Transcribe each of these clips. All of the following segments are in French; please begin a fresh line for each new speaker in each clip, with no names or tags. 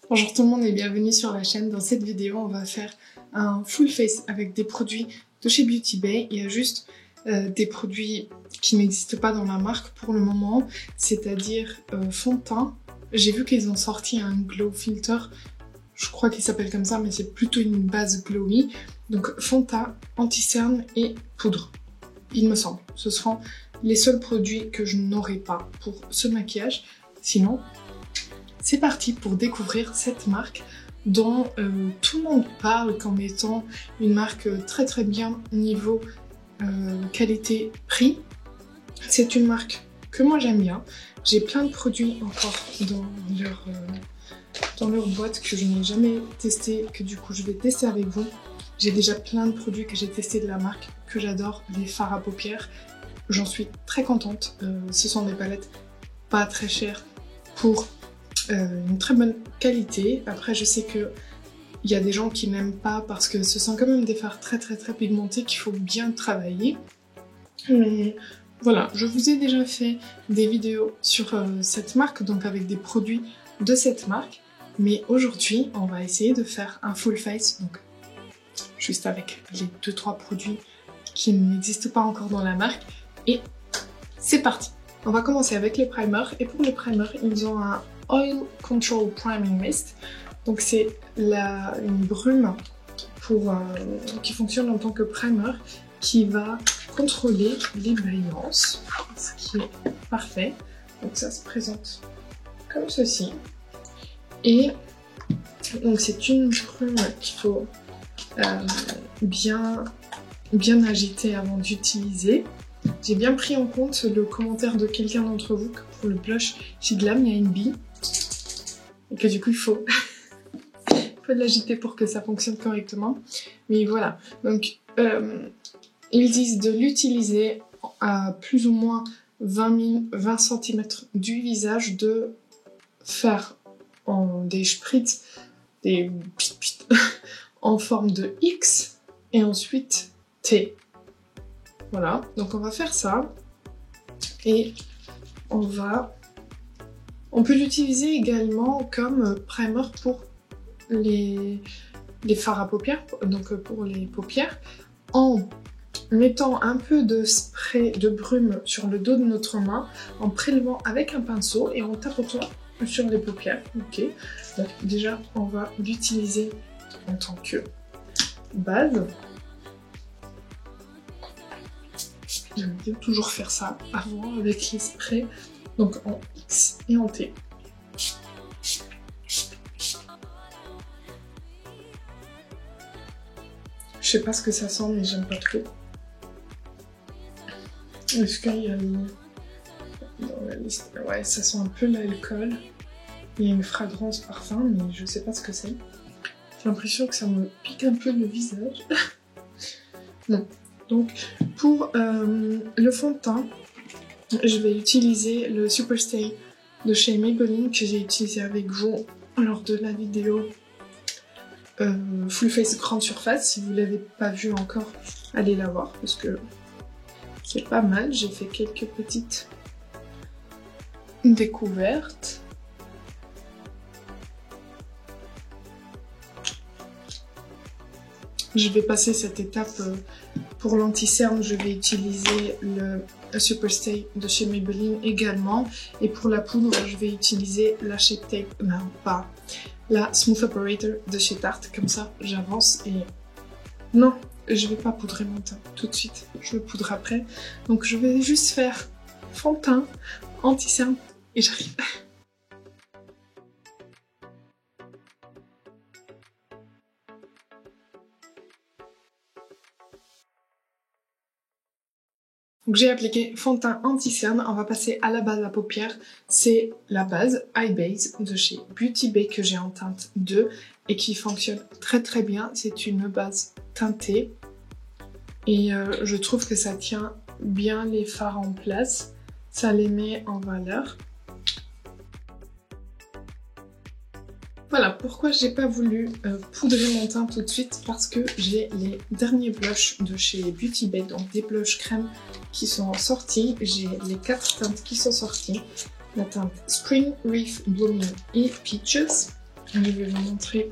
Bonjour tout le monde et bienvenue sur la chaîne. Dans cette vidéo, on va faire un full face avec des produits de chez Beauty Bay. Il y a juste des produits qui n'existent pas dans la marque pour le moment, c'est-à-dire fond de teint. J'ai vu qu'ils ont sorti un glow filter, je crois qu'il s'appelle comme ça, mais c'est plutôt une base glowy. Donc fond de teint, anti-cerne et poudre, il me semble. Ce seront les seuls produits que je n'aurai pas pour ce maquillage. Sinon, c'est parti pour découvrir cette marque dont tout le monde parle comme étant une marque très bien niveau qualité-prix. C'est une marque que moi j'aime bien. J'ai plein de produits encore dans leur boîte que je n'ai jamais testé, que du coup je vais tester avec vous. J'ai déjà plein de produits que j'ai testés de la marque, que j'adore, les fards à paupières. J'en suis très contente. Ce sont des palettes pas très chères pour une très bonne qualité. Après, je sais que il y a des gens qui n'aiment pas parce que ce sont quand même des fards très pigmentés qu'il faut bien travailler. Mais voilà, je vous ai déjà fait des vidéos sur cette marque, donc avec des produits de cette marque. Mais aujourd'hui, on va essayer de faire un full face, donc juste avec les 2-3 produits qui n'existent pas encore dans la marque. Et c'est parti! On va commencer avec les primers. Et pour les primers, ils ont un Oil Control Priming Mist. Donc c'est une brume qui fonctionne en tant que primer qui va contrôler les brillances, ce qui est parfait. Donc ça se présente comme ceci. Et donc c'est une brume qu'il faut bien agiter avant d'utiliser. J'ai bien pris en compte le commentaire de quelqu'un d'entre vous que pour le blush chez Glam, il y a une bille. Et que du coup, il faut l'agiter pour que ça fonctionne correctement. Mais voilà. Donc, ils disent de l'utiliser à plus ou moins 20 cm du visage, de faire des spritz, en forme de X et ensuite T. Voilà, donc on va faire ça et on peut l'utiliser également comme primer pour les fards à paupières, donc pour les paupières, en mettant un peu de spray de brume sur le dos de notre main, en prélevant avec un pinceau et en tapotant sur les paupières. Ok, donc déjà on va l'utiliser en tant que base. J'aime bien toujours faire ça avant avec les sprays, donc en X et en T. Je sais pas ce que ça sent, mais j'aime pas trop. Est-ce qu'il y a dans la liste? Ouais, ça sent un peu l'alcool. Il y a une fragrance parfum, mais je sais pas ce que c'est. J'ai l'impression que ça me pique un peu le visage. Non. Donc pour le fond de teint, je vais utiliser le Superstay de chez Maybelline que j'ai utilisé avec vous lors de la vidéo Full Face Grande Surface. Si vous ne l'avez pas vu encore, allez la voir parce que c'est pas mal. J'ai fait quelques petites découvertes. Je vais passer cette étape. Pour l'anti-cerne, je vais utiliser le Superstay de chez Maybelline également. Et pour la poudre, je vais utiliser la Shape Tape, non pas, la Smooth Operator de chez Tarte. Comme ça, j'avance et... Non, je vais pas poudrer mon teint tout de suite. Je le poudre après. Donc je vais juste faire fond de teint, anti-cerne et j'arrive. Donc j'ai appliqué fond de teint anti-cerne, on va passer à la base à paupières. C'est la base Eye Base de chez Beauty Bay que j'ai en teinte 2 et qui fonctionne très bien. C'est une base teintée et je trouve que ça tient bien les fards en place, ça les met en valeur. Voilà pourquoi j'ai pas voulu poudrer mon teint tout de suite, parce que j'ai les derniers blushs de chez Beauty Bay, donc des blushs crème qui sont sortis. J'ai les 4 teintes qui sont sorties. La teinte Spring, Reef, Blooming et Peaches. Je vais vous montrer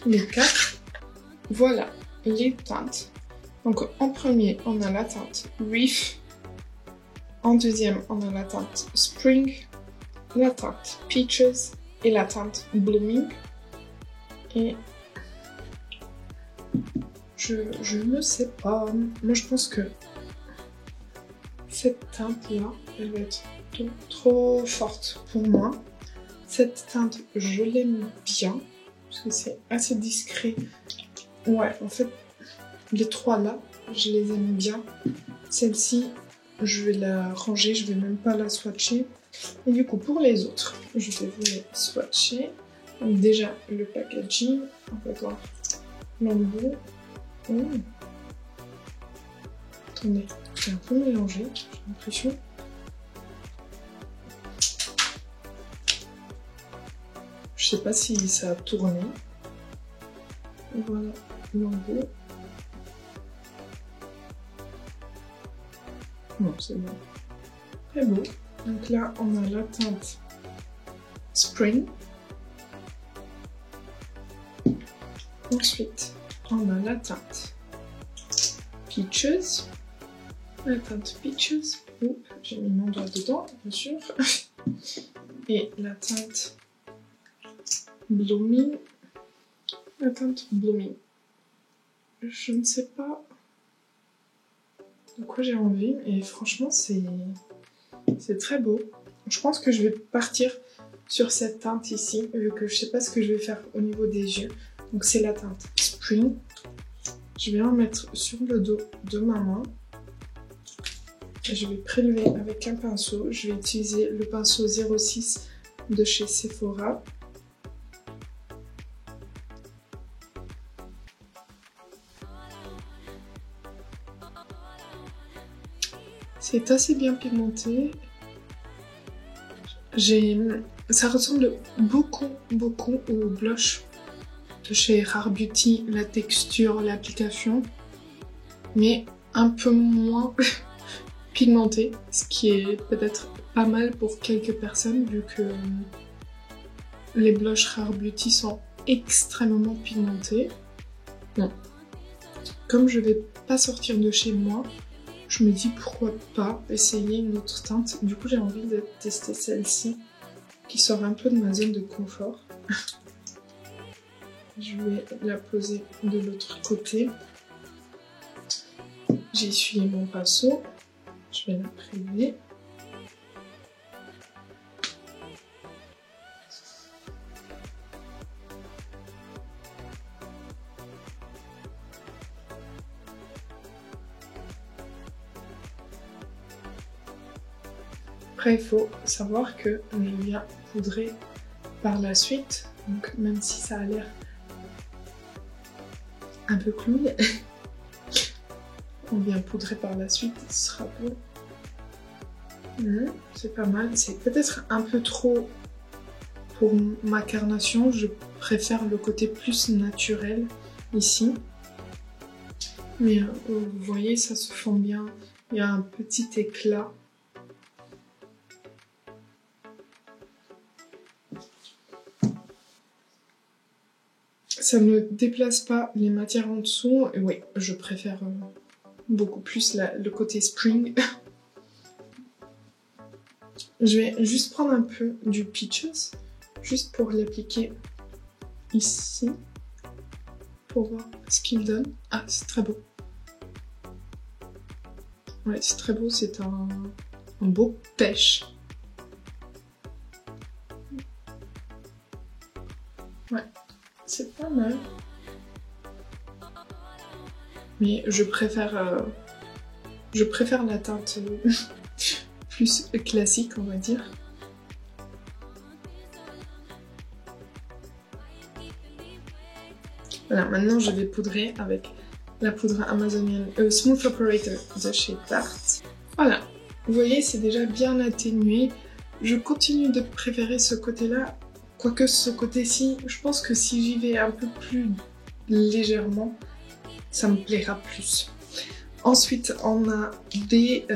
les 4. Voilà les teintes. Donc en premier, on a la teinte Reef. En deuxième, on a la teinte Spring, la teinte Peaches et la teinte Blooming. Et je ne sais pas. Moi, je pense que cette teinte-là, elle va être trop forte pour moi. Cette teinte, je l'aime bien, parce que c'est assez discret. Ouais, en fait, les 3 là, je les aime bien. Celle-ci, je vais la ranger, je vais même pas la swatcher. Et du coup, pour les autres, je vais vous les swatcher. Donc déjà, le packaging, on va voir l'embout. Attendez, c'est un peu mélangé, j'ai l'impression. Je sais pas si ça a tourné. Voilà l'embout. Non, c'est bon. Très beau. Donc là, on a la teinte Spring. Ensuite, on a la teinte Peaches. La teinte Peaches. Oh, j'ai mis mon doigt dedans, bien sûr. Et la teinte Blooming. La teinte Blooming. Je ne sais pas de quoi j'ai envie, et franchement, c'est très beau. Je pense que je vais partir sur cette teinte ici, vu que je sais pas ce que je vais faire au niveau des yeux. Donc c'est la teinte Spring. Je vais en mettre sur le dos de ma main. Et je vais prélever avec un pinceau. Je vais utiliser le pinceau 06 de chez Sephora. C'est assez bien pigmenté. Ça ressemble beaucoup au blush de chez Rare Beauty, la texture, l'application, mais un peu moins pigmenté, ce qui est peut-être pas mal pour quelques personnes vu que les blushs Rare Beauty sont extrêmement pigmentés. Bon, comme je vais pas sortir de chez moi, je me dis pourquoi pas essayer une autre teinte. Du coup, j'ai envie de tester celle-ci qui sort un peu de ma zone de confort. Je vais la poser de l'autre côté. J'ai essuyé mon pinceau. Je vais la prélever. Après, il faut savoir que je viens poudrer par la suite. Donc, même si ça a l'air un peu cloué, on vient poudrer par la suite, ce sera bon. C'est pas mal, c'est peut-être un peu trop pour ma carnation, je préfère le côté plus naturel ici. Mais vous voyez, ça se fond bien, il y a un petit éclat. Ça ne déplace pas les matières en dessous. Et oui, je préfère beaucoup plus le côté spring. Je vais juste prendre un peu du Peaches, juste pour l'appliquer ici, pour voir ce qu'il donne. Ah, c'est très beau. Ouais, c'est très beau, c'est un beau pêche. Ouais. C'est pas mal. Mais je préfère la teinte plus classique, on va dire. Voilà, maintenant je vais poudrer avec la poudre amazonienne Smooth Operator de chez Tarte. Voilà, vous voyez, c'est déjà bien atténué. Je continue de préférer ce côté-là. Quoique ce côté-ci, je pense que si j'y vais un peu plus légèrement, ça me plaira plus. Ensuite, on a des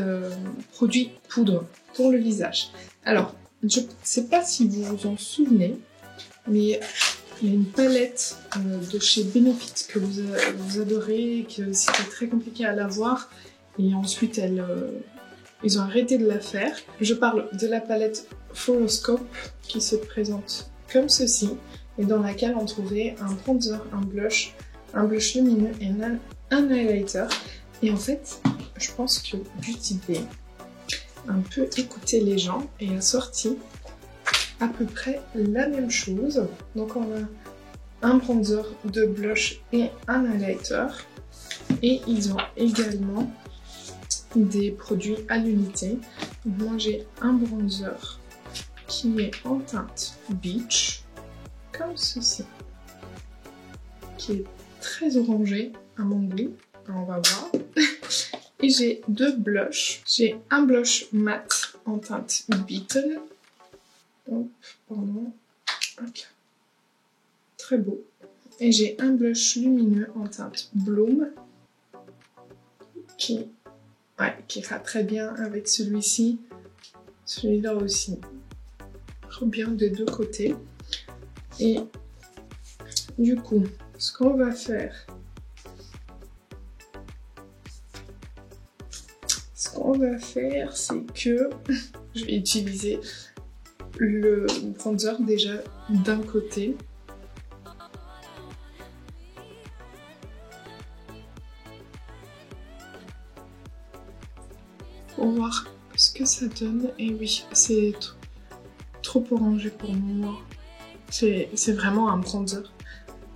produits poudre pour le visage. Alors, je ne sais pas si vous vous en souvenez, Mais il y a une palette de chez Benefit que vous adorez, que c'était très compliqué à l'avoir. Et ensuite, ils ont arrêté de la faire. Je parle de la palette Horoscope qui se présente comme ceci, et dans laquelle on trouvait un bronzer, un blush lumineux et un highlighter. Et en fait, je pense que Beauty Bay un peu écouté les gens et a sorti à peu près la même chose. Donc on a un bronzer, deux blushs et un highlighter. Et ils ont également des produits à l'unité. Moi j'ai un bronzer qui est en teinte beach, comme ceci, qui est très orangé à mon goût. On va voir. Et j'ai deux blushs. J'ai un blush mat en teinte Beaten. Hop, pardon. Hop. Très beau. Et j'ai un blush lumineux en teinte Bloom qui ira très bien avec celui-ci. Celui-là aussi. Trop bien des deux côtés. Et du coup, ce qu'on va faire, c'est que je vais utiliser le bronzer déjà d'un côté. Pour voir ce que ça donne. Et oui, c'est trop orangé pour moi. C'est vraiment un bronzer.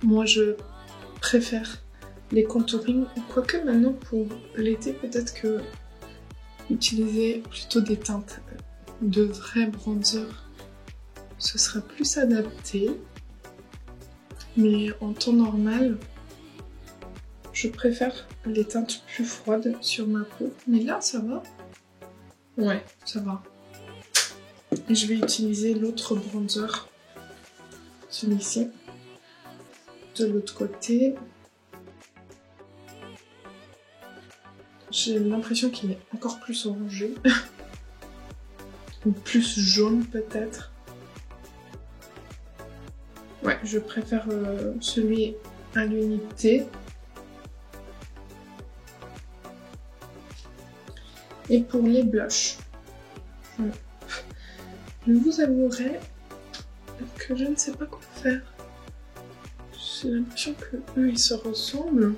Moi, je préfère les contouring. Quoique maintenant, pour l'été, peut-être que utiliser plutôt des teintes de vrais bronzers, ce sera plus adapté. Mais en temps normal, je préfère les teintes plus froides sur ma peau. Mais là, ça va. Ouais, ça va. Et je vais utiliser l'autre bronzer, celui-ci, de l'autre côté. J'ai l'impression qu'il est encore plus orangé. Ou plus jaune peut-être. Ouais, je préfère celui à l'unité. Et pour les blushs, je vous avouerai que je ne sais pas quoi faire. J'ai l'impression que eux ils se ressemblent.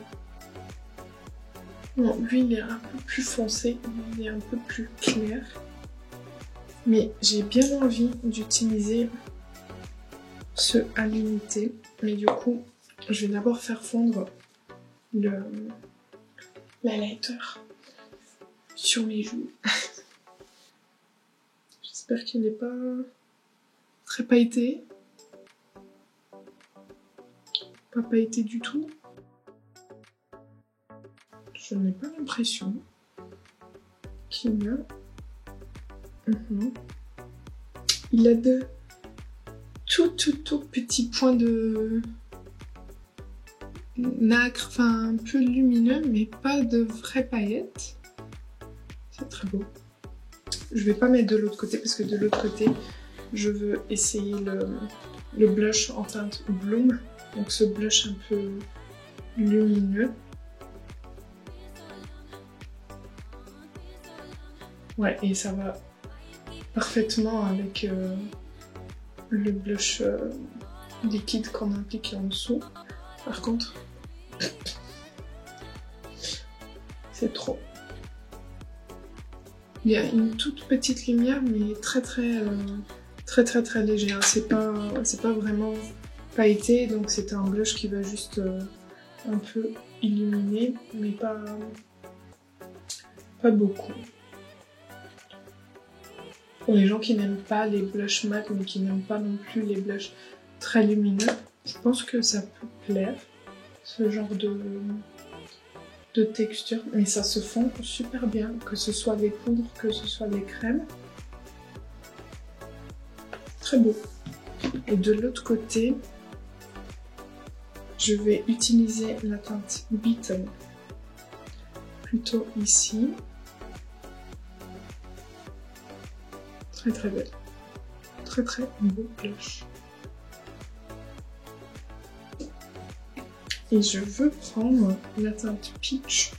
Bon, lui il est un peu plus foncé, il est un peu plus clair. Mais j'ai bien envie d'utiliser ce à l'unité. Mais du coup, je vais d'abord faire fondre l'highlighter sur mes joues. J'espère qu'il n'est pas très pailleté. Pas pailleté du tout. Je n'ai pas l'impression qu'il y a... Il a de tout petits points de nacre, enfin un peu lumineux, mais pas de vraies paillettes. C'est très beau. Je vais pas mettre de l'autre côté parce que de l'autre côté, je veux essayer le blush en teinte Bloom. Donc ce blush un peu lumineux. Ouais, et ça va parfaitement avec le blush liquide qu'on a appliqué en dessous. Par contre, c'est trop. Il y a une toute petite lumière, mais très légère. C'est pas vraiment pailleté, donc c'est un blush qui va juste un peu illuminer, mais pas beaucoup. Pour les gens qui n'aiment pas les blushs mat, mais qui n'aiment pas non plus les blushs très lumineux, je pense que ça peut plaire, ce genre de texture. Mais ça se fond super bien, que ce soit les poudres, que ce soit les crèmes. Très beau. Et de l'autre côté, je vais utiliser la teinte Beaten, plutôt ici. Très belle. Très beau blush. Et je veux prendre la teinte Peach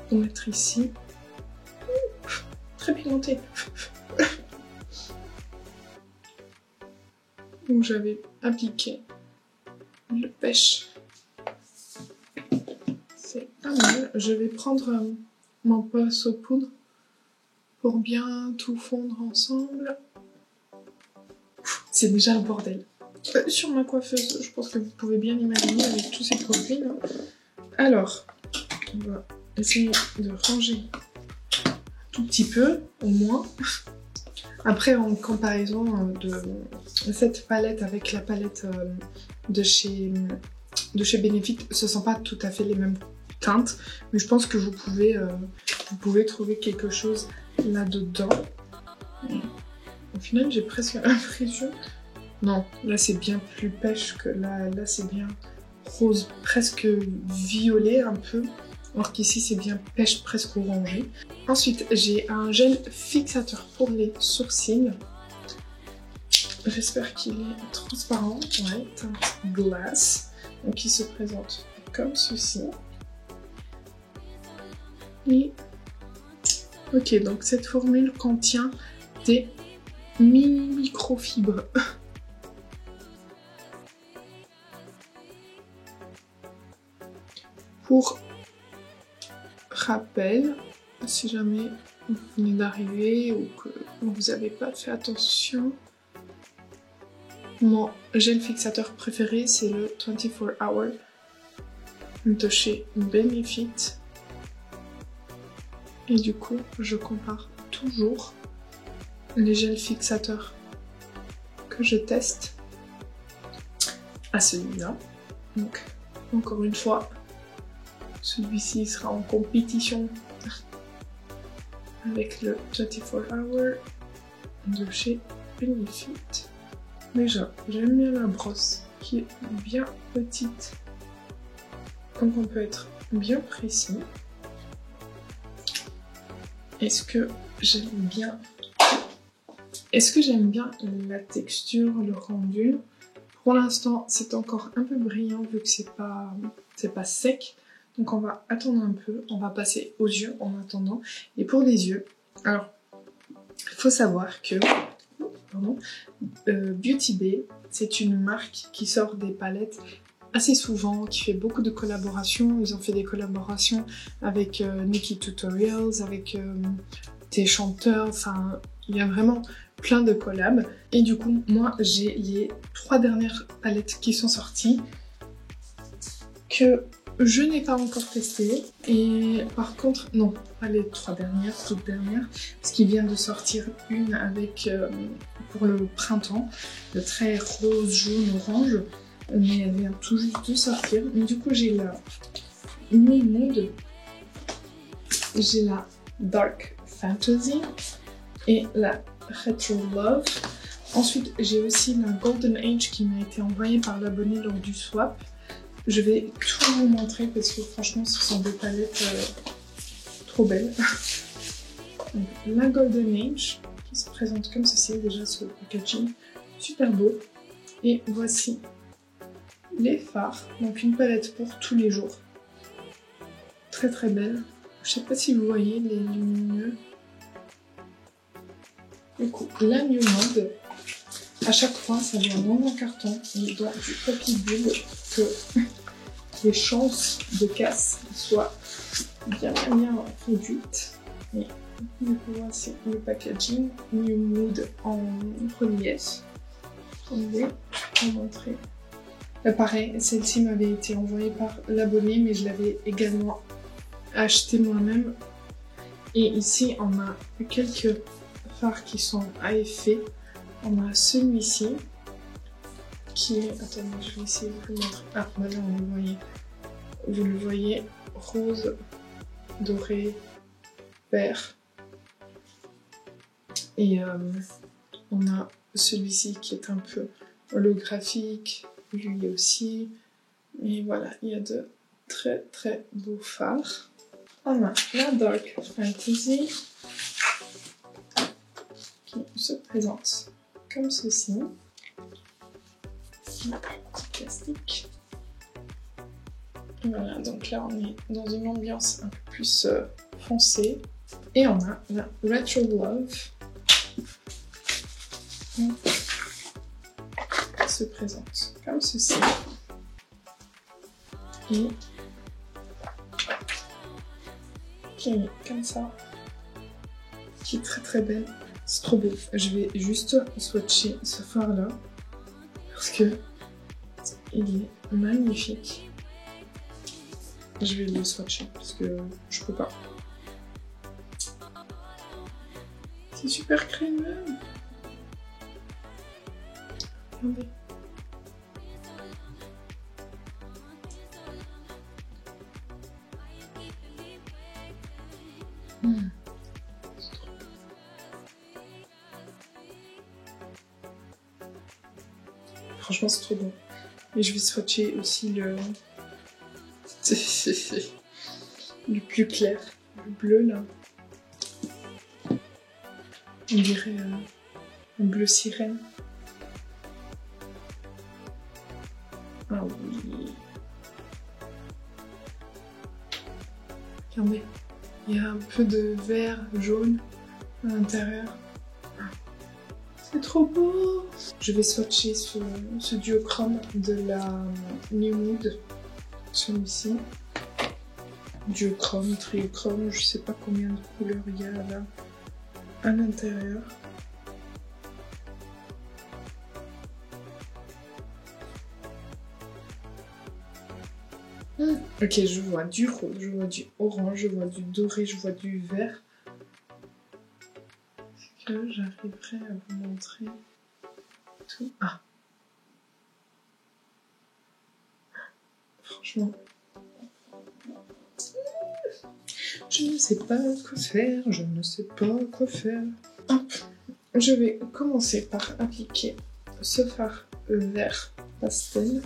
pour mettre ici. Très pigmenté. Où j'avais appliqué le pêche. C'est pas mal. Je vais prendre mon pinceau poudre pour bien tout fondre ensemble. C'est déjà le bordel. Sur ma coiffeuse, je pense que vous pouvez bien imaginer avec tous ces produits là. Alors, on va essayer de ranger un tout petit peu, au moins. Après, en comparaison de cette palette avec la palette de chez Benefit, ce ne sont pas tout à fait les mêmes teintes, mais je pense que vous pouvez trouver quelque chose là-dedans. Au final, j'ai presque l'impression... Non, là c'est bien plus pêche que là c'est bien rose, presque violet un peu, alors qu'ici c'est bien pêche presque orangé. Ensuite, j'ai un gel fixateur pour les sourcils. J'espère qu'il est transparent, ouais, teinte glace. Donc il se présente comme ceci. Et ok, donc cette formule contient des microfibres. Pour rappel, si jamais vous venez d'arriver ou que vous n'avez pas fait attention, mon gel fixateur préféré c'est le 24 Hour de chez Benefit. Et du coup, je compare toujours les gels fixateurs que je teste à celui-là. Donc, encore une fois, celui-ci sera en compétition avec le 24 Hour de chez Benefit. Déjà, j'aime bien la brosse qui est bien petite, donc on peut être bien précis. Est-ce que j'aime bien la texture, le rendu? Pour l'instant, c'est encore un peu brillant vu que c'est pas sec. Donc on va attendre un peu, on va passer aux yeux en attendant. Et pour les yeux, alors, il faut savoir que Beauty Bay, c'est une marque qui sort des palettes assez souvent, qui fait beaucoup de collaborations. Ils ont fait des collaborations avec Nikki Tutorials, avec des chanteurs, enfin, il y a vraiment plein de collabs. Et du coup, moi, j'ai les 3 dernières palettes qui sont sorties, que je n'ai pas encore testé. Et par contre, non, pas les 3 dernières, toutes dernières, parce qu'il vient de sortir une avec pour le printemps, de très rose, jaune, orange, mais elle vient tout juste de sortir. Mais du coup, j'ai la New Mood, j'ai la Dark Fantasy et la Retro Love. Ensuite, j'ai aussi la Golden Age qui m'a été envoyée par l'abonné lors du swap. Je vais tout vous montrer parce que franchement ce sont des palettes trop belles. Donc, la Golden Age qui se présente comme ceci, déjà ce packaging super beau. Et voici les fards, donc une palette pour tous les jours. Très très belle. Je sais pas si vous voyez les lumineux. Du coup, la New Mode, à chaque fois ça vient dans un carton et dans du papier bulle que les chances de casse soient bien réduites. Et du coup, voici le packaging New Mood en relief. Attendez, je vais vous montrer. Pareil, celle-ci m'avait été envoyée par l'abonné, mais je l'avais également acheté moi-même. Et ici, on a quelques fards qui sont à effet. On a celui-ci qui est... Attendez, je vais essayer de vous montrer. Ah, bah là, on le voyait. Vous le voyez, rose, doré, vert. Et on a celui-ci qui est un peu holographique, lui aussi. Et voilà, il y a de très très beaux fards. On a la Dark Fantasy qui se présente comme ceci. Petit plastique. Voilà, donc là on est dans une ambiance un peu plus foncée. Et on a la Retro Love qui se présente comme ceci. Et qui est comme ça. Qui est très très belle. C'est trop beau. Je vais juste swatcher ce fard là. Parce que il est magnifique. Je vais le swatcher parce que je peux pas. C'est super crémeux. Regardez. Franchement, c'est trop bon. Et je vais swatcher aussi le plus clair, le bleu là. On dirait un bleu sirène. Ah oui. Regardez, il y a un peu de vert jaune à l'intérieur. C'est trop beau! Je vais swatcher ce duochrome de la New Mood, celui-ci. Duochrome, triochrome, je sais pas combien de couleurs il y a là à l'intérieur. Ok, je vois du rose, je vois du orange, je vois du doré, je vois du vert. Est-ce que j'arriverai à vous montrer tout? Ah! Franchement, je ne sais pas quoi faire, je ne sais pas quoi faire. Hop. Je vais commencer par appliquer ce fard vert pastel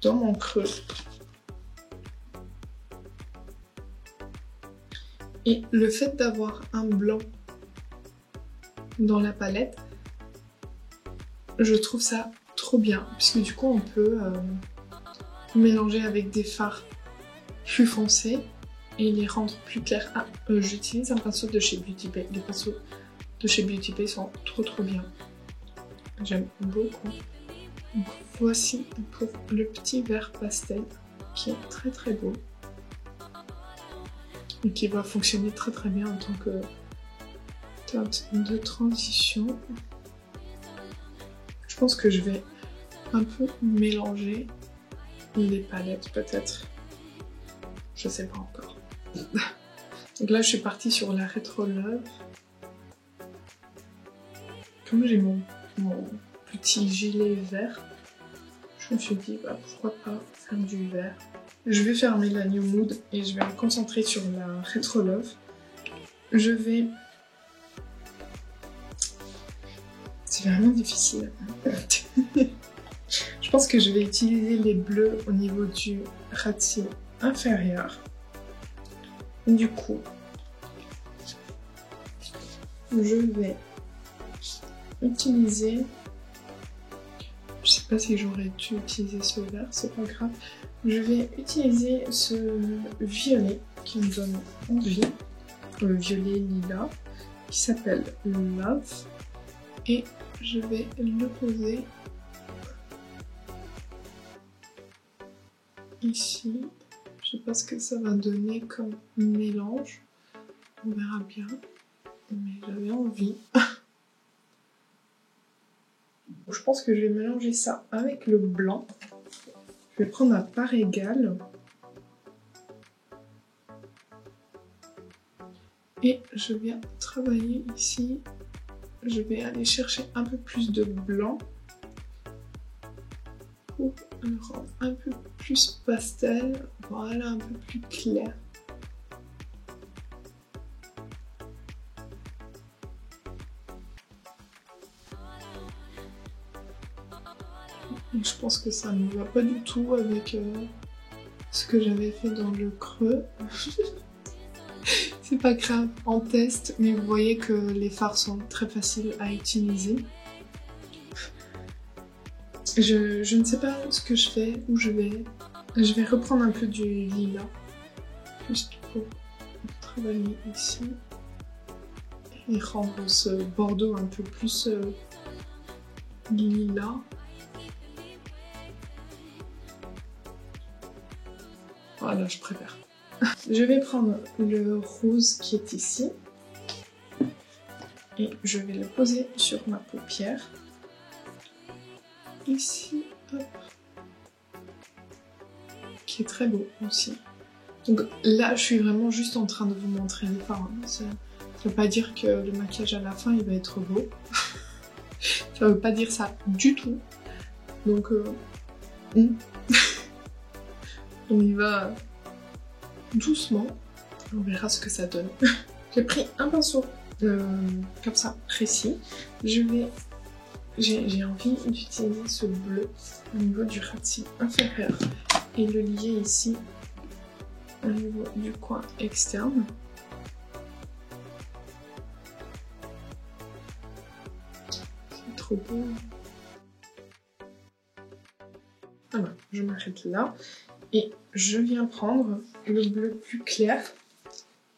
dans mon creux. Et le fait d'avoir un blanc dans la palette, je trouve ça trop bien, puisque du coup on peut mélanger avec des fards plus foncés et les rendre plus clairs. Ah, j'utilise un pinceau de chez Beauty Bay. Les pinceaux de chez Beauty Bay sont trop bien. J'aime beaucoup. Donc voici pour le petit vert pastel qui est très beau. Et qui va fonctionner très bien en tant que teinte de transition. Je pense que je vais un peu mélanger les palettes peut-être. Je sais pas encore. Donc là je suis partie sur la Retro Love. Comme j'ai mon petit gilet vert, je me suis dit bah, pourquoi pas faire du vert. Je vais fermer la New Mood et je vais me concentrer sur la Retro Love. Je vais... C'est vraiment difficile. Je pense que je vais utiliser les bleus au niveau du ras de cils inférieur. Du coup, je vais utiliser... Je sais pas si j'aurais dû utiliser ce vert, c'est pas grave. Je vais utiliser ce violet qui me donne envie, le violet lilas, qui s'appelle Love. Et je vais le poser ici. Je sais pas ce que ça va donner comme mélange. On verra bien. Mais j'avais envie. Je pense que je vais mélanger ça avec le blanc. Je vais prendre à part égale. Et je viens travailler ici. Je vais aller chercher un peu plus de blanc pour le rendre un peu plus pastel, voilà, un peu plus clair. Et je pense que ça ne va pas du tout avec ce que j'avais fait dans le creux. C'est pas grave, on teste, mais vous voyez que les fards sont très faciles à utiliser. Je ne sais pas ce que je fais, où je vais. Je vais reprendre un peu du lilas, juste pour travailler ici. Et rendre ce bordeaux un peu plus lilas. Voilà, je préfère. Je vais prendre le rose qui est ici. Et je vais le poser sur ma paupière. Ici, hop. Qui est très beau aussi. Donc là, je suis vraiment juste en train de vous montrer les fards. Ça veut pas dire que le maquillage à la fin, il va être beau. Ça veut pas dire ça du tout. Donc, on y va doucement. On verra ce que ça donne. J'ai pris un pinceau comme ça, précis. J'ai envie d'utiliser ce bleu au niveau du ras de cils inférieur et le lier ici au niveau du coin externe. C'est trop beau. Voilà, je m'arrête là et je viens prendre le bleu plus clair,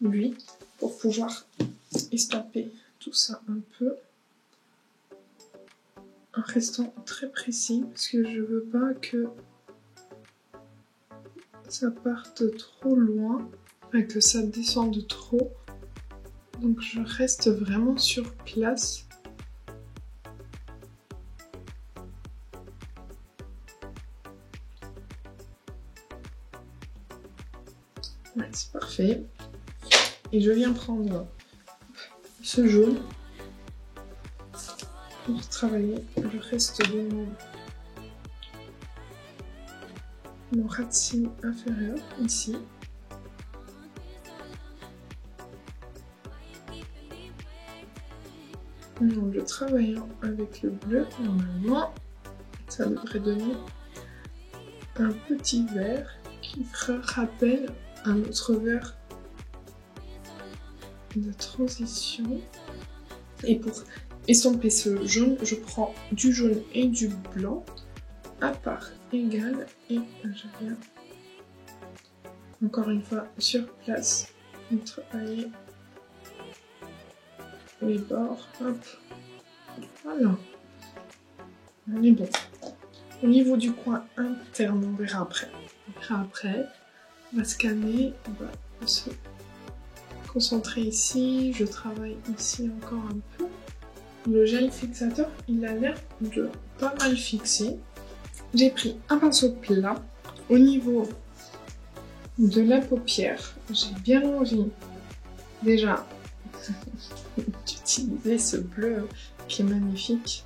lui, pour pouvoir estomper tout ça un peu en restant très précis parce que je veux pas que ça parte trop loin et que ça descende trop, donc je reste vraiment sur place. Ouais, c'est parfait. Et je viens prendre ce jaune pour travailler le reste de mon ras de cils inférieur, ici. En le travaillant avec le bleu, normalement, ça devrait donner un petit vert qui fera rappel à notre vert de transition. Et pour estomper ce jaune, je prends du jaune et du blanc à part égale et je viens encore une fois sur place travailler les bords. Hop, voilà, on est bon. Au niveau du coin interne, on verra après. On va se calmer, on va se concentrer ici. Je travaille ici encore un peu. Le gel fixateur, il a l'air de pas mal fixer. J'ai pris un pinceau plat. Au niveau de la paupière, j'ai bien envie déjà d'utiliser ce bleu qui est magnifique.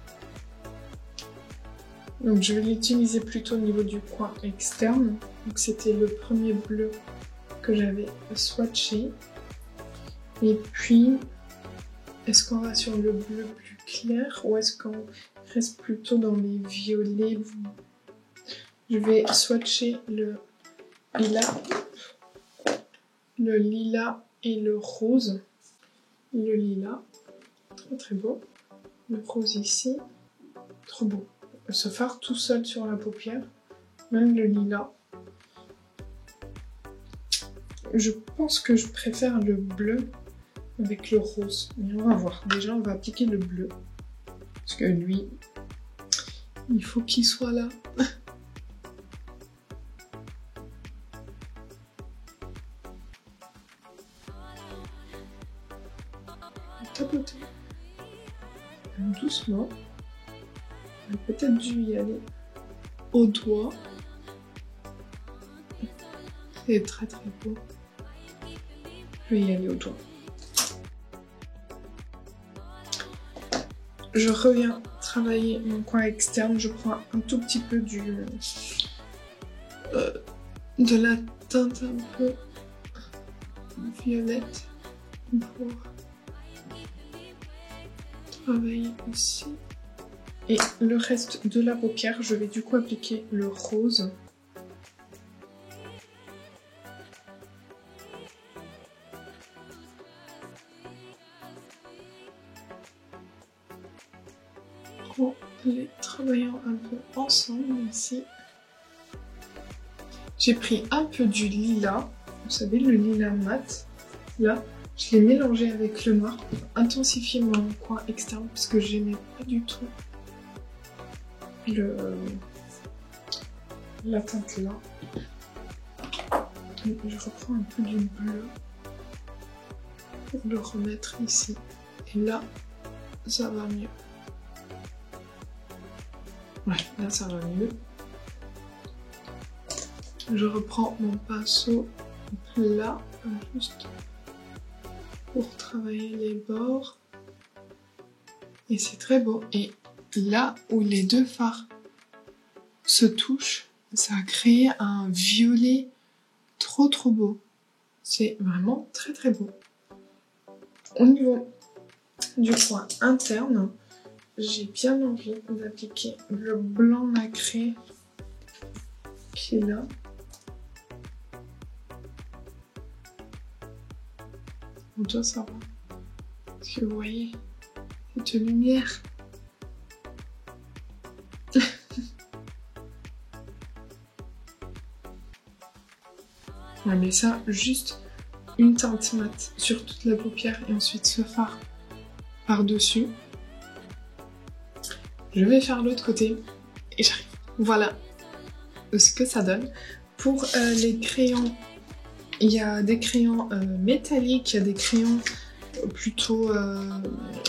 Donc je vais l'utiliser plutôt au niveau du coin externe. Donc c'était le premier bleu que j'avais swatché. Et puis, est-ce qu'on va sur le bleu plus clair ou est-ce qu'on reste plutôt dans les violets? Je vais swatcher le lilas et le rose. Le lilas, très très beau. Le rose ici, trop beau. Ce fard tout seul sur la paupière, même le lilas. Je pense que je préfère le bleu avec le rose, mais on va voir. Déjà, on va appliquer le bleu, parce que lui, il faut qu'il soit là. Tapoter doucement. On a peut-être dû y aller au doigt. C'est très très beau. Je vais y aller au doigt. Je reviens travailler mon coin externe. Je prends un tout petit peu de la teinte un peu violette pour travailler ici. Et le reste de la paupière, je vais du coup appliquer le rose. En les travaillant un peu ensemble ici. J'ai pris un peu du lilas, vous savez, le lilas mat, là. Je l'ai mélangé avec le noir pour intensifier mon coin externe parce que j'aimais pas du tout la teinte là. Je reprends un peu du bleu pour le remettre ici. Et là, ça va mieux. Ouais, là ça va mieux. Je reprends mon pinceau là, juste pour travailler les bords. Et c'est très beau. Et là où les deux fards se touchent, ça a créé un violet trop beau. C'est vraiment très beau. Au niveau du coin interne, j'ai bien envie d'appliquer le blanc nacré qui est là. Bon, toi ça va. Parce que vous voyez, cette lumière. Ouais, mais ça, juste une teinte mate sur toute la paupière et ensuite ce fard par-dessus. Je vais faire l'autre côté et j'arrive. Voilà ce que ça donne. Pour les crayons, il y a des crayons métalliques, il y a des crayons plutôt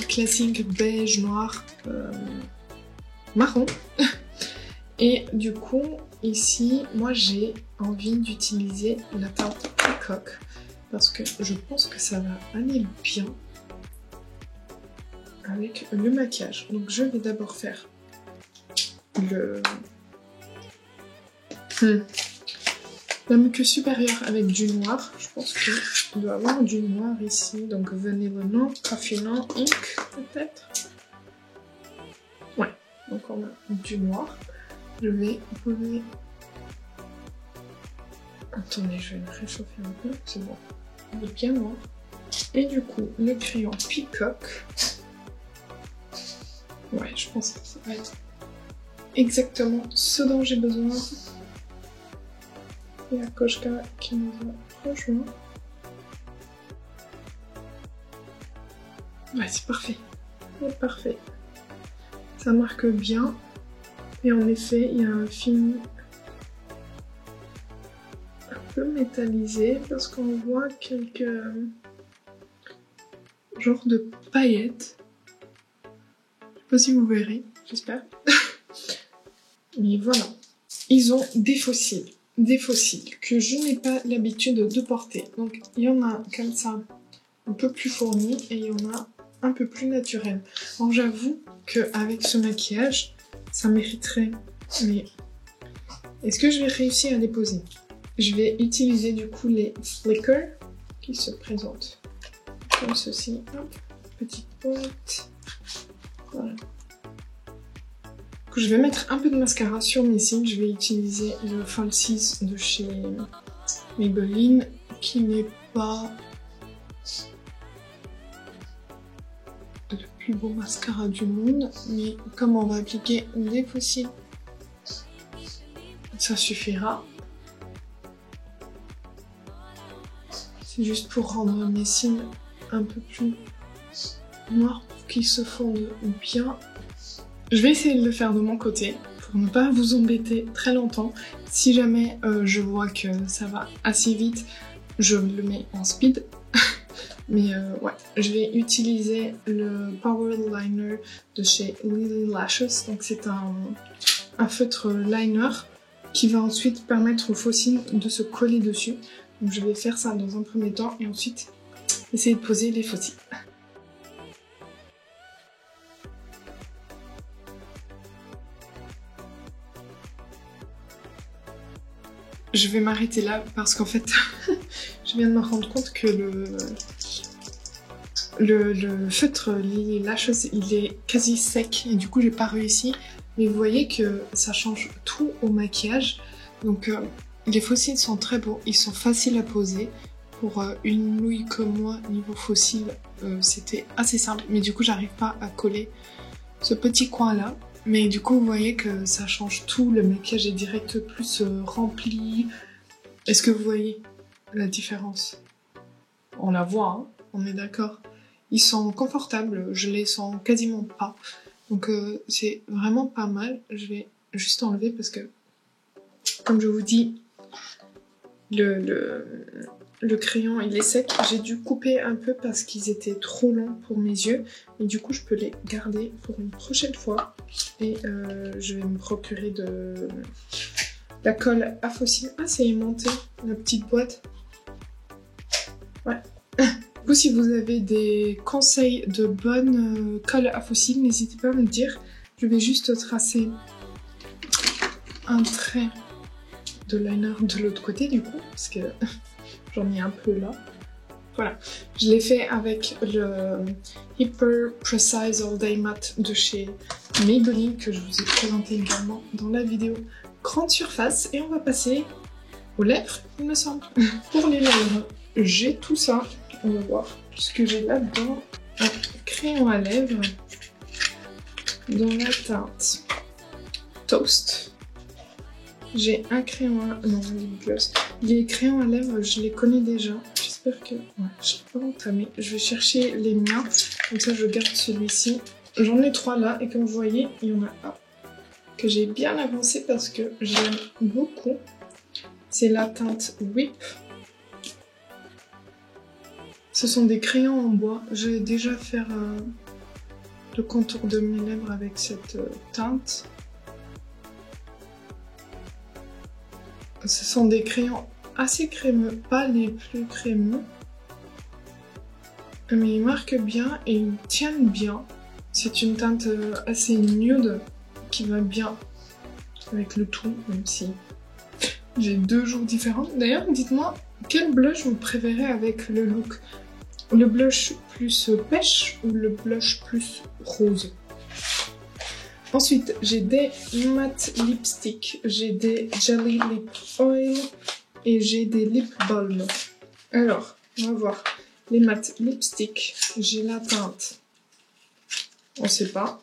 classiques, beige, noir, marron. Et du coup, ici, moi j'ai envie d'utiliser la teinte Peacock parce que je pense que ça va aller bien avec le maquillage. Donc je vais d'abord faire la muqueuse supérieure avec du noir. Je pense qu'il doit y avoir du noir ici. Donc Vanilla Non, Coffee Non, Ink peut-être. Ouais, donc on a du noir. Je vais poser... Attendez, je vais le réchauffer un peu, c'est bon. Il est bien noir. Et du coup, le crayon Peacock. Ouais, je pense que ça va être exactement ce dont j'ai besoin. Il y a Koshka qui nous a rejoint. Ouais, c'est parfait. C'est parfait. Ça marque bien. Et en effet, il y a un fini un peu métallisé parce qu'on voit quelques genres de paillettes. Je sais pas si vous verrez, j'espère. Mais voilà. Ils ont des fossiles que je n'ai pas l'habitude de porter. Donc il y en a comme ça un peu plus fournis et il y en a un peu plus naturels. Alors j'avoue qu'avec ce maquillage, ça mériterait, mais est-ce que je vais réussir à les poser? Je vais utiliser du coup les flickers qui se présentent comme ceci. Hop, petite boîte. Voilà. Je vais mettre un peu de mascara sur mes cils. Je vais utiliser le Falsies de chez Maybelline qui n'est pas le plus beau mascara du monde, mais comme on va appliquer des fossiles, ça suffira. C'est juste pour rendre mes cils un peu plus noirs pour qu'ils se fondent bien. Je vais essayer de le faire de mon côté pour ne pas vous embêter très longtemps. Si jamais je vois que ça va assez vite, je le mets en speed. Mais ouais, je vais utiliser le Power Liner de chez Lily Lashes. Donc c'est un feutre liner qui va ensuite permettre aux faux cils de se coller dessus. Donc je vais faire ça dans un premier temps et ensuite essayer de poser les faux cils. Je vais m'arrêter là parce qu'en fait, je viens de me rendre compte que le feutre Lily Lashes, il est quasi sec et du coup j'ai pas réussi. Mais vous voyez que ça change tout au maquillage. Donc les faux cils sont très beaux, ils sont faciles à poser. Pour une nouille comme moi, niveau faux cils, c'était assez simple. Mais du coup j'arrive pas à coller ce petit coin là. Mais du coup vous voyez que ça change tout, le maquillage est direct plus rempli, Est-ce que vous voyez la différence? On la voit, hein, on est d'accord. Ils sont confortables, je les sens quasiment pas. Donc c'est vraiment pas mal. Je vais juste enlever parce que, comme je vous dis, le crayon il est sec. J'ai dû couper un peu parce qu'ils étaient trop longs pour mes yeux. Et du coup je peux les garder pour une prochaine fois. Et je vais me procurer de la colle à fossiles. Ah, c'est aimanté, la petite boîte. Ouais. Du coup, si vous avez des conseils de bonne colle à fossiles, n'hésitez pas à me le dire. Je vais juste tracer un trait de liner de l'autre côté du coup, parce que j'en ai un peu là. Voilà, je l'ai fait avec le Hyper Precise All Day Matte de chez Maybelline, que je vous ai présenté également dans la vidéo grande surface. Et on va passer aux lèvres, il me semble. Pour les lèvres, j'ai tout ça. On va voir ce que j'ai là-dedans. Un crayon à lèvres dans la teinte Toast. J'ai un crayon à... non, lip gloss. Les crayons à lèvres, je les connais déjà. J'espère que... ouais, je l'ai pas entamé. Je vais chercher les miens. Comme ça, je garde celui-ci. J'en ai 3 là. Et comme vous voyez, il y en a un que j'ai bien avancé parce que j'aime beaucoup. C'est la teinte Whip. Ce sont des crayons en bois. Je vais déjà faire le contour de mes lèvres avec cette teinte. Ce sont des crayons assez crémeux, pas les plus crémeux. Mais ils marquent bien et ils tiennent bien. C'est une teinte assez nude qui va bien avec le tout, même si j'ai 2 jours différents. D'ailleurs, dites-moi, quel blush vous préférez avec le look? Le blush plus pêche ou le blush plus rose? Ensuite, j'ai des matte lipsticks, j'ai des jelly lip oil et j'ai des lip balm. Alors, on va voir. Les matte lipsticks, j'ai la teinte, on sait pas.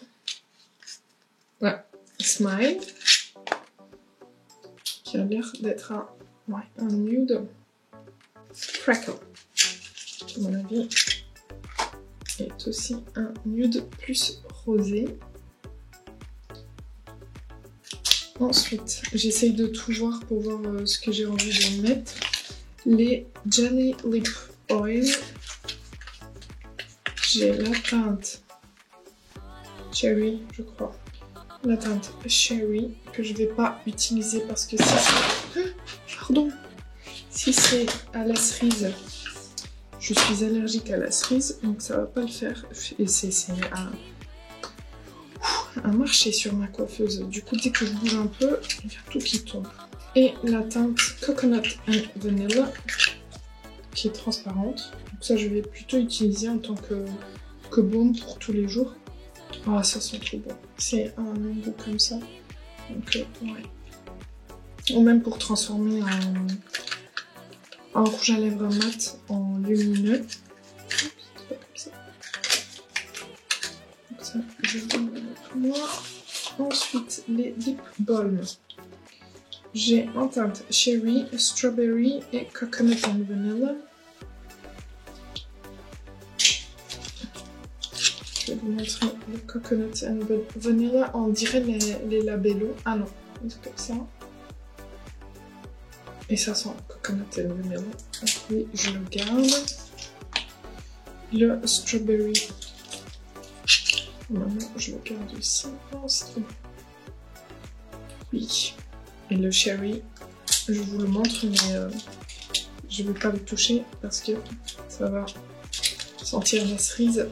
Ouais, Smile, qui a l'air d'être un nude. Crackle, à mon avis, est aussi un nude plus rosé. Ensuite, j'essaye de tout voir pour voir ce que j'ai envie de mettre. Les Jelly Lip Oil. J'ai la teinte Cherry, je crois. La teinte Cherry, que je vais pas utiliser parce que si c'est... pardon. Si c'est à la cerise, je suis allergique à la cerise, donc ça va pas le faire. Et c'est un marché sur ma coiffeuse. Du coup, dès que je bouge un peu, il y a tout qui tombe. Et la teinte Coconut and Vanilla, qui est transparente. Donc ça, je vais plutôt utiliser en tant que baume pour tous les jours. Ah, ça sent trop bon. C'est un goût comme ça. Donc, ouais. Ou même pour transformer un rouge à lèvres mat en lumineux. Ça, je vais le mettre moi. Ensuite, les lip balms. J'ai en teinte Cherry, Strawberry et Coconut and Vanilla. Je vais vous montrer le Coconut and Vanilla. On dirait les labellos. Ah non, c'est comme ça. Et ça sent Coconut and Vanilla. Et je le garde. Le Strawberry. Maintenant, je le garde aussi. Oh, c'est trop bon. Oui. Et le Cherry, je vous le montre, mais je ne vais pas le toucher parce que ça va sentir la cerise.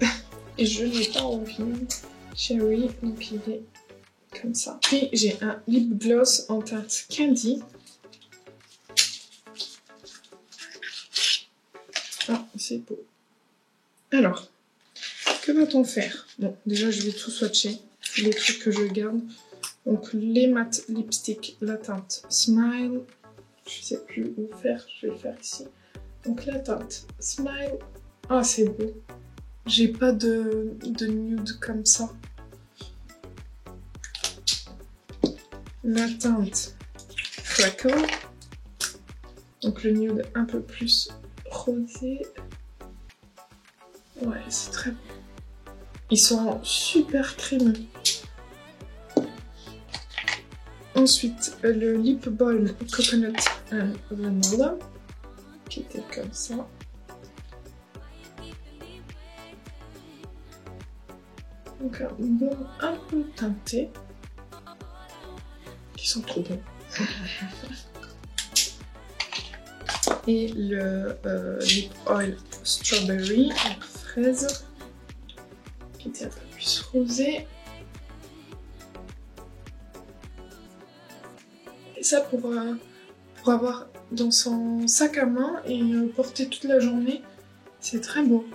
Et je n'ai pas envie. Cherry, donc il est comme ça. Puis j'ai un lip gloss en teinte Candy. Ah, c'est beau. Alors, que va-t-on faire? Bon, déjà je vais tout swatcher, les trucs que je garde. Donc les matte lipstick, la teinte Smile. Je sais plus où faire, je vais le faire ici. Donc la teinte Smile. Ah, c'est beau. J'ai pas de nude comme ça. La teinte Crackle. Donc le nude un peu plus rosé. Ouais, c'est très bon. Ils sont super crémeux. Ensuite, le Lip Balm Coconut and Vanilla, qui était comme ça. Donc un bon un peu teinté, qui sont trop bons. Et le Lip Oil Strawberry avec fraise, qui était un peu plus rosé. Et ça pour avoir dans son sac à main et porter toute la journée, c'est très beau.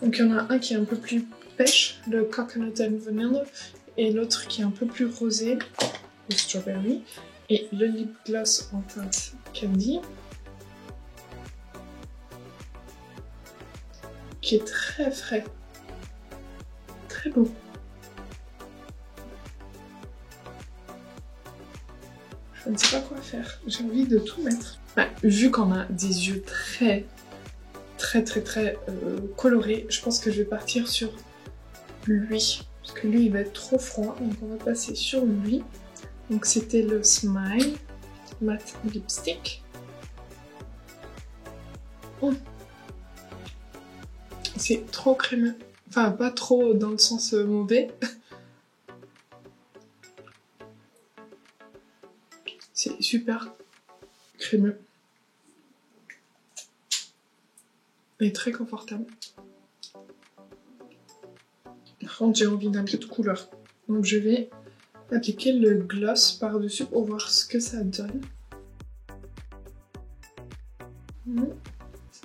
Donc il y en a un qui est un peu plus pêche, le Coconut and Vanilla, et l'autre qui est un peu plus rosé, le Strawberry, et le lip gloss en teinte Candy, qui est très frais, très beau. Je ne sais pas quoi faire, j'ai envie de tout mettre. Ouais, vu qu'on a des yeux très colorés, je pense que je vais partir sur lui. Parce que lui il va être trop froid, donc on va passer sur lui. Donc c'était le Smile Matte Lipstick. Oh. C'est trop crémeux. Enfin, pas trop dans le sens mauvais. C'est super crémeux. Et très confortable. Par contre, j'ai envie d'un peu de couleur. Donc je vais appliquer le gloss par-dessus pour voir ce que ça donne.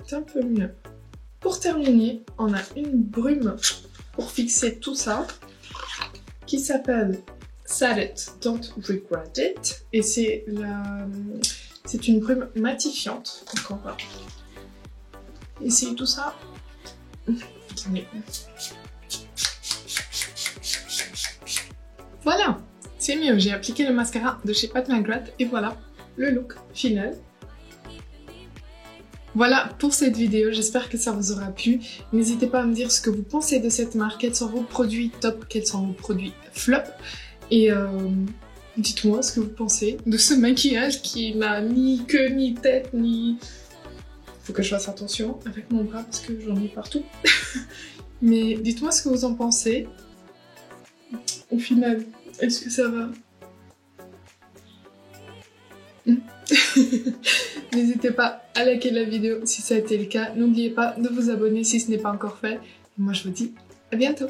C'est un peu mieux. Pour terminer, on a une brume pour fixer tout ça qui s'appelle Set It, Don't Regret It. Et c'est une brume matifiante. Donc on va essayer tout ça. Attendez. Voilà, c'est mieux. J'ai appliqué le mascara de chez Pat McGrath et voilà le look final. Voilà pour cette vidéo, j'espère que ça vous aura plu. N'hésitez pas à me dire ce que vous pensez de cette marque, quels sont vos produits top, quels sont vos produits flop. Et dites-moi ce que vous pensez de ce maquillage qui n'a ni queue, ni tête, ni... Faut que je fasse attention avec mon bras parce que j'en ai partout. Mais dites-moi ce que vous en pensez. Au final, est-ce que ça va? N'hésitez pas à liker la vidéo si ça a été le cas. N'oubliez pas de vous abonner si ce n'est pas encore fait. Et moi je vous dis à bientôt.